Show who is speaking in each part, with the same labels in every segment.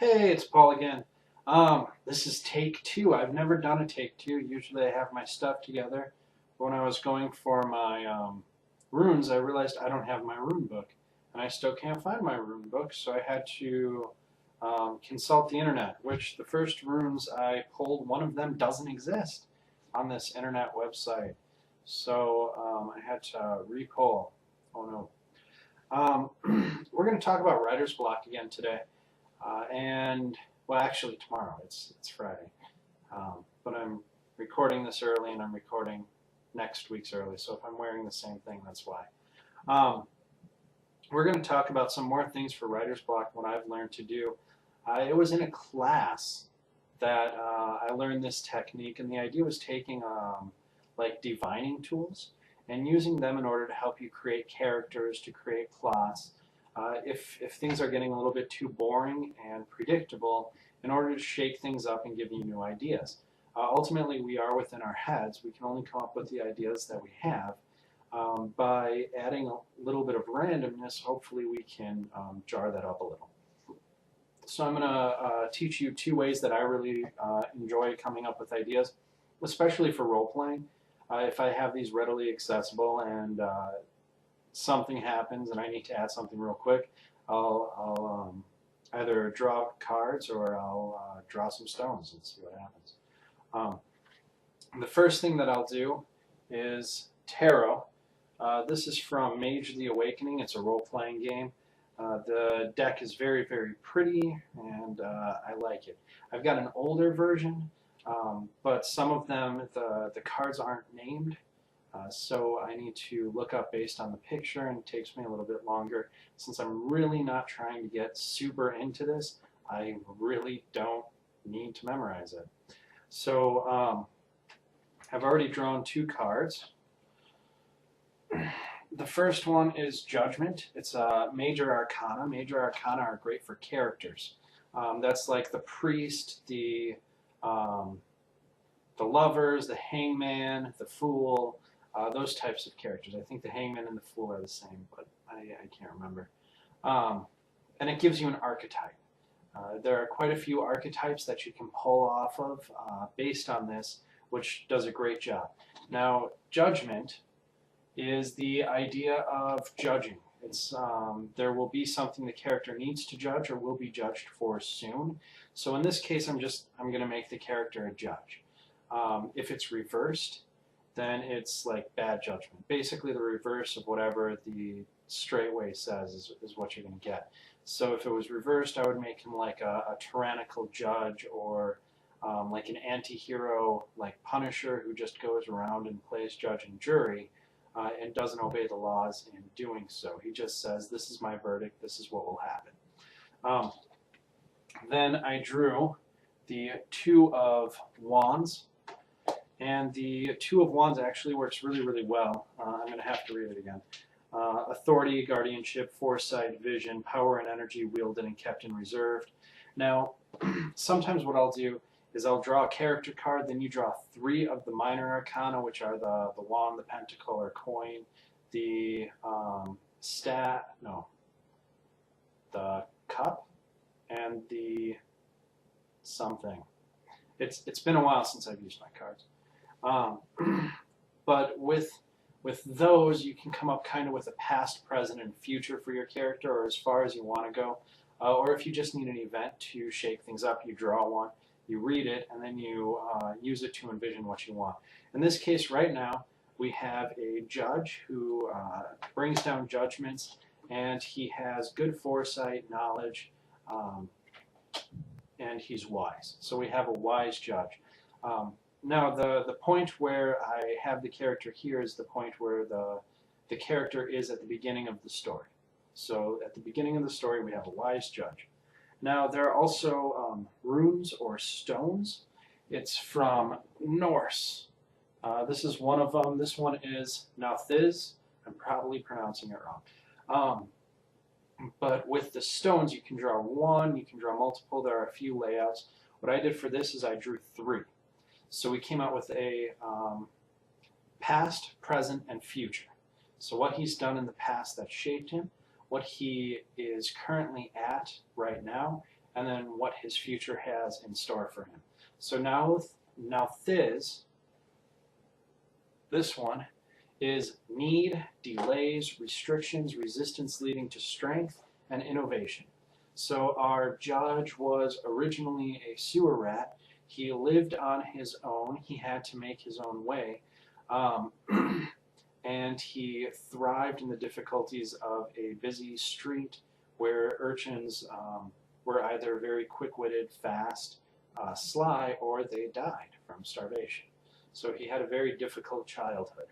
Speaker 1: Hey, it's Paul again. This is take two. I've never done a take two. Usually I have my stuff together. But when I was going for my runes, I realized I don't have my rune book. And I still can't find my rune book, so I had to consult the internet, which the first runes I pulled, one of them doesn't exist on this internet website. So I had to re-pull. Oh no. We're going to talk about writer's block again today. And well, actually tomorrow. It's Friday, but I'm recording this early, and I'm recording next week's early. So if I'm wearing the same thing, that's why. We're going to talk about some more things for writer's block. What I've learned to do. It was in a class that I learned this technique, and the idea was taking like divining tools and using them in order to help you create characters, to create plots. If things are getting a little bit too boring and predictable, in order to shake things up and give you new ideas. Ultimately, we are within our heads. We can only come up with the ideas that we have. By adding a little bit of randomness, hopefully we can jar that up a little. So I'm going to teach you two ways that I really enjoy coming up with ideas, especially for role-playing. If I have these readily accessible and something happens and I need to add something real quick, I'll either draw cards or I'll draw some stones and see what happens. The first thing that I'll do is tarot. This is from Mage the Awakening. It's a role-playing game. The deck is very, very pretty, and I like it. I've got an older version, but some of them, the cards aren't named. So I need to look up based on the picture, and it takes me a little bit longer. Since I'm really not trying to get super into this, I really don't need to memorize it. So I've already drawn two cards. The first one is Judgment. It's a Major Arcana. Major Arcana are great for characters. That's like the Priest, the Lovers, the Hangman, the Fool, those types of characters. I think the Hangman and the Fool are the same, but I can't remember. And it gives you an archetype. There are quite a few archetypes that you can pull off of based on this, which does a great job. Now, Judgment is the idea of judging. It's there will be something the character needs to judge or will be judged for soon. So in this case, I'm going to make the character a judge. If it's reversed, then it's like bad judgment. Basically, the reverse of whatever the straight way says is what you're going to get. So if it was reversed, I would make him like a tyrannical judge, or like an anti-hero like Punisher, who just goes around and plays judge and jury and doesn't obey the laws in doing so. He just says, this is my verdict, this is what will happen. Then I drew the Two of Wands. And the Two of Wands actually works really, really well. I'm going to have to read it again. Authority, guardianship, foresight, vision, power and energy wielded and kept in reserve. Now, sometimes what I'll do is I'll draw a character card, then you draw three of the minor arcana, which are the wand, the pentacle or coin, the the cup, and the something. It's been a while since I've used my cards. But with those, you can come up kind of with a past, present, and future for your character, or as far as you want to go. Or if you just need an event to shake things up, you draw one, you read it, and then you use it to envision what you want. In this case right now, we have a judge who brings down judgments, and he has good foresight, knowledge, and he's wise. So we have a wise judge. Now, the point where I have the character here is the point where the character is at the beginning of the story. So at the beginning of the story, we have a wise judge. Now, there are also runes or stones. It's from Norse. This is one of them. This one is Nauthiz. I'm probably pronouncing it wrong. But with the stones, you can draw one, you can draw multiple. There are a few layouts. What I did for this is I drew three. So we came out with a past, present, and future. So what he's done in the past that shaped him, what he is currently at right now, and then what his future has in store for him. So now Thiz, this one, is need, delays, restrictions, resistance leading to strength, and innovation. So our judge was originally a sewer rat. He lived on his own. He had to make his own way. And he thrived in the difficulties of a busy street where urchins were either very quick-witted, fast, sly, or they died from starvation. So he had a very difficult childhood.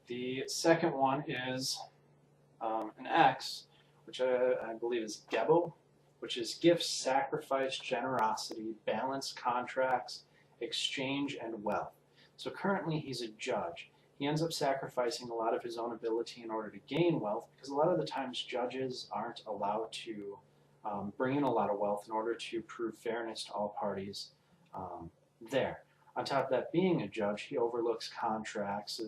Speaker 1: The second one is an X, which I believe is Gebo, which is gifts, sacrifice, generosity, balance, contracts, exchange, and wealth. So currently he's a judge. He ends up sacrificing a lot of his own ability in order to gain wealth, because a lot of the times judges aren't allowed to bring in a lot of wealth in order to prove fairness to all parties there. On top of that, being a judge, he overlooks contracts,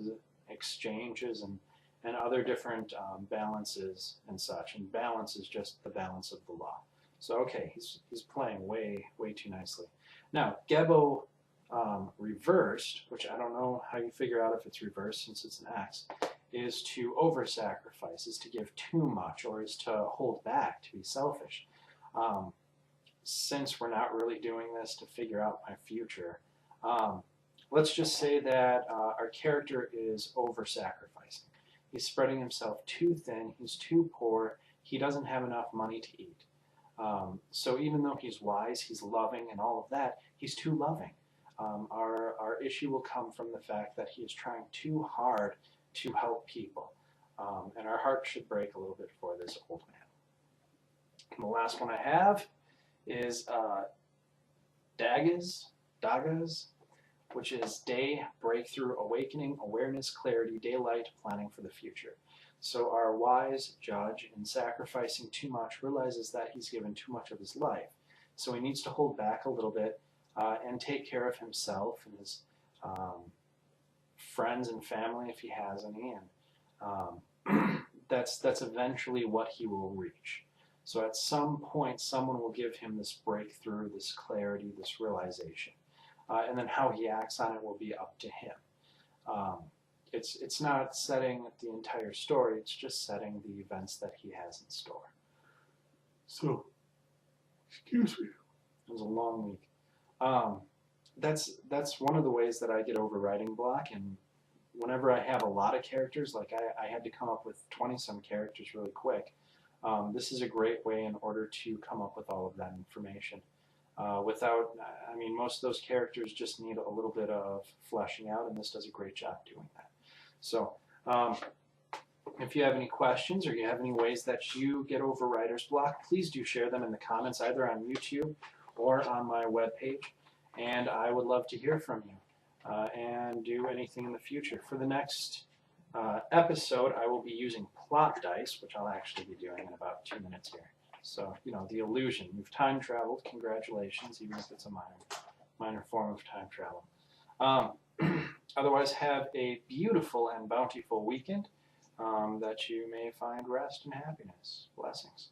Speaker 1: exchanges, and other different balances and such. And balance is just the balance of the law. So okay, he's playing way too nicely. Now Gebo reversed, which I don't know how you figure out if it's reversed since it's an X, is to over-sacrifice, is to give too much, or is to hold back, to be selfish. Since we're not really doing this to figure out my future, let's just say that our character is over-sacrificing. He's spreading himself too thin, he's too poor, he doesn't have enough money to eat. So even though he's wise, he's loving and all of that, he's too loving. Our issue will come from the fact that he is trying too hard to help people. And our heart should break a little bit for this old man. And the last one I have is Dagas, which is day, breakthrough, awakening, awareness, clarity, daylight, planning for the future. So our wise judge, in sacrificing too much, realizes that he's given too much of his life. So he needs to hold back a little bit and take care of himself and his friends and family, if he has any. And that's eventually what he will reach. So at some point, someone will give him this breakthrough, this clarity, this realization. And then how he acts on it will be up to him. It's not setting the entire story, it's just setting the events that he has in store. So, excuse me. It was a long week. That's one of the ways that I get over writing block, and whenever I have a lot of characters, like I had to come up with 20-some characters really quick, this is a great way in order to come up with all of that information. I mean, most of those characters just need a little bit of fleshing out, and this does a great job doing that. So, if you have any questions or you have any ways that you get over writer's block, please do share them in the comments, either on YouTube or on my webpage, and I would love to hear from you and do anything in the future. For the next episode, I will be using plot dice, which I'll actually be doing in about 2 minutes here. So, you know, the illusion. You've time traveled. Congratulations, even if it's a minor form of time travel. Otherwise, have a beautiful and bountiful weekend that you may find rest and happiness. Blessings.